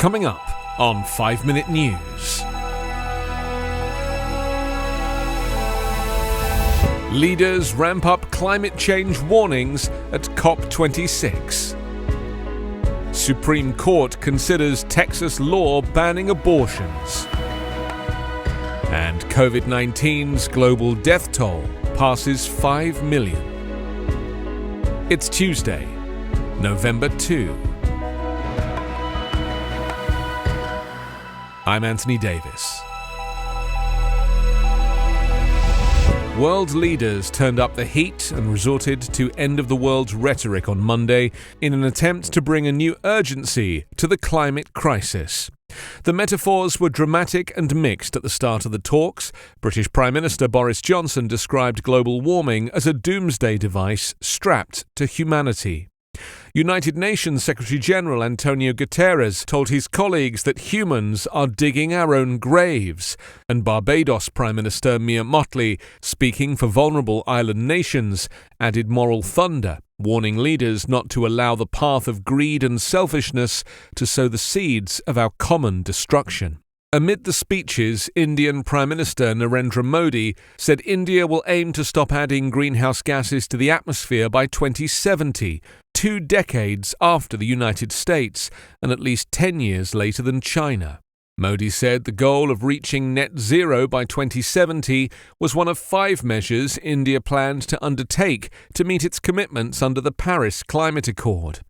Coming up on 5 Minute News. Leaders ramp up climate change warnings at COP26. Supreme Court considers Texas law banning abortions. And COVID-19's global death toll passes 5 million. It's Tuesday, November 2. I'm Anthony Davis. World leaders turned up the heat and resorted to end-of-the-world rhetoric on Monday in an attempt to bring a new urgency to the climate crisis. The metaphors were dramatic and mixed at the start of the talks. British Prime Minister Boris Johnson described global warming as a doomsday device strapped to humanity. United Nations Secretary-General Antonio Guterres told his colleagues that humans are digging our own graves, and Barbados Prime Minister Mia Mottley, speaking for vulnerable island nations, added moral thunder, warning leaders not to allow the path of greed and selfishness to sow the seeds of our common destruction. Amid the speeches, Indian Prime Minister Narendra Modi said India will aim to stop adding greenhouse gases to the atmosphere by 2070, 2 decades after the United States and at least 10 years later than China. Modi said the goal of reaching net zero by 2070 was one of 5 measures India planned to undertake to meet its commitments under the Paris Climate Accord.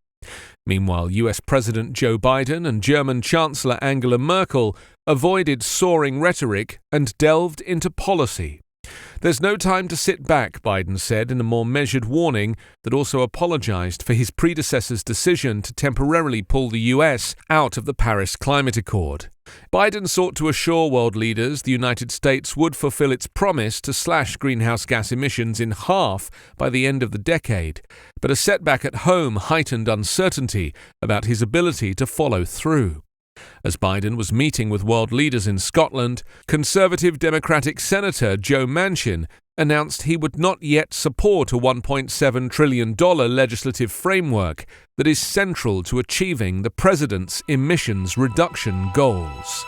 Meanwhile, US President Joe Biden and German Chancellor Angela Merkel avoided soaring rhetoric and delved into policy. There's no time to sit back, Biden said in a more measured warning that also apologized for his predecessor's decision to temporarily pull the US out of the Paris Climate Accord. Biden sought to assure world leaders the United States would fulfill its promise to slash greenhouse gas emissions in half by the end of the decade, but a setback at home heightened uncertainty about his ability to follow through. As Biden was meeting with world leaders in Scotland, Conservative Democratic Senator Joe Manchin announced he would not yet support a $1.7 trillion legislative framework that is central to achieving the president's emissions reduction goals.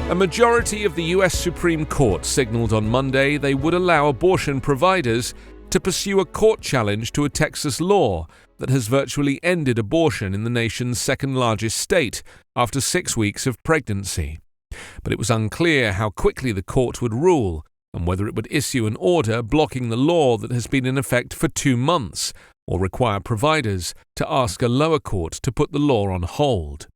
A majority of the US Supreme Court signaled on Monday they would allow abortion providers to pursue a court challenge to a Texas law that has virtually ended abortion in the nation's second-largest state after 6 weeks of pregnancy. But it was unclear how quickly the court would rule and whether it would issue an order blocking the law that has been in effect for 2 months or require providers to ask a lower court to put the law on hold.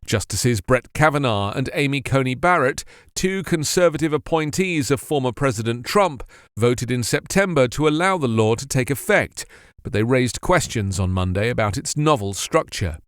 Justices Brett Kavanaugh and Amy Coney Barrett, 2 conservative appointees of former President Trump, voted in September to allow the law to take effect, but they raised questions on Monday about its novel structure.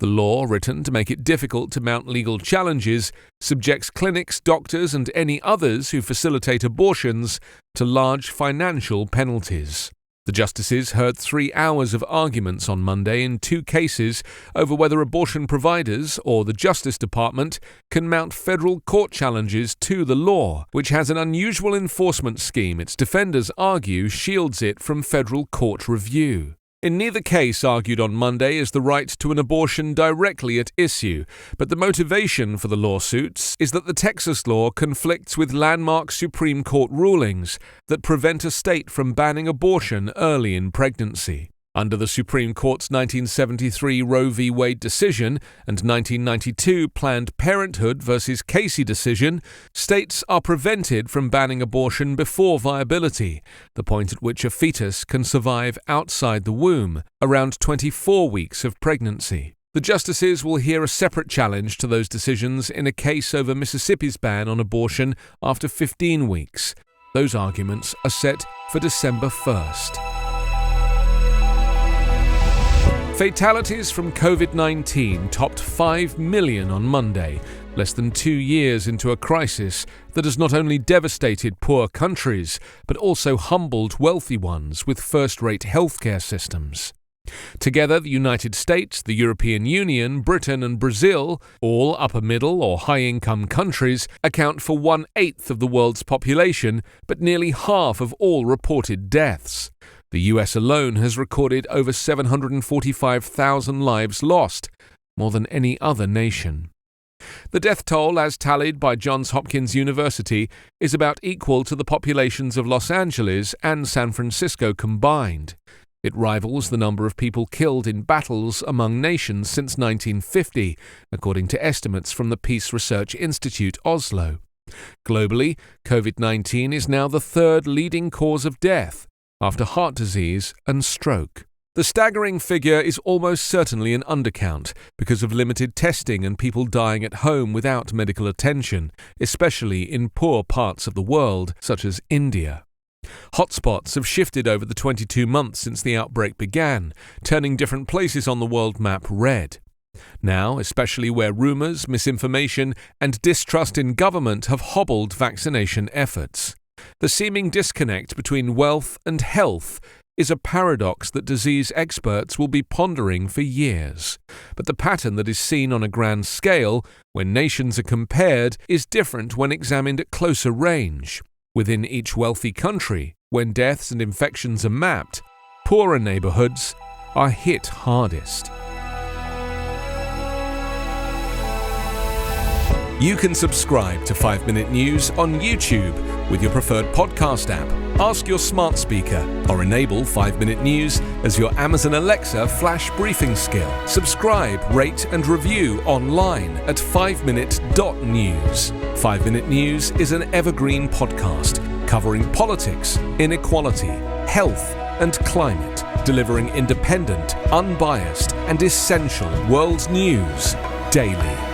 The law, written to make it difficult to mount legal challenges, subjects clinics, doctors, and any others who facilitate abortions to large financial penalties. The justices heard 3 hours of arguments on Monday in 2 cases over whether abortion providers or the Justice Department can mount federal court challenges to the law, which has an unusual enforcement scheme its defenders argue shields it from federal court review. In neither case argued on Monday is the right to an abortion directly at issue, but the motivation for the lawsuits is that the Texas law conflicts with landmark Supreme Court rulings that prevent a state from banning abortion early in pregnancy. Under the Supreme Court's 1973 Roe v. Wade decision and 1992 Planned Parenthood v. Casey decision, states are prevented from banning abortion before viability, the point at which a fetus can survive outside the womb, around 24 weeks of pregnancy. The justices will hear a separate challenge to those decisions in a case over Mississippi's ban on abortion after 15 weeks. Those arguments are set for December 1st. Fatalities from COVID-19 topped 5 million on Monday, less than 2 years into a crisis that has not only devastated poor countries, but also humbled wealthy ones with first-rate healthcare systems. Together, the United States, the European Union, Britain and Brazil, all upper-middle or high-income countries, account for 1/8 of the world's population, but nearly half of all reported deaths. The US alone has recorded over 745,000 lives lost, more than any other nation. The death toll, as tallied by Johns Hopkins University, is about equal to the populations of Los Angeles and San Francisco combined. It rivals the number of people killed in battles among nations since 1950, according to estimates from the Peace Research Institute Oslo. Globally, COVID-19 is now the third leading cause of death, after heart disease and stroke. The staggering figure is almost certainly an undercount because of limited testing and people dying at home without medical attention, especially in poor parts of the world, such as India. Hotspots have shifted over the 22 months since the outbreak began, turning different places on the world map red. Now, especially where rumours, misinformation, and distrust in government have hobbled vaccination efforts. The seeming disconnect between wealth and health is a paradox that disease experts will be pondering for years. But the pattern that is seen on a grand scale, when nations are compared, is different when examined at closer range. Within each wealthy country, when deaths and infections are mapped, poorer neighbourhoods are hit hardest. You can subscribe to 5 Minute News on YouTube with your preferred podcast app. Ask your smart speaker or enable 5 Minute News as your Amazon Alexa flash briefing skill. Subscribe, rate and review online at 5minute.news. 5 Minute News is an Evergreen podcast covering politics, inequality, health and climate, delivering independent, unbiased and essential world news daily.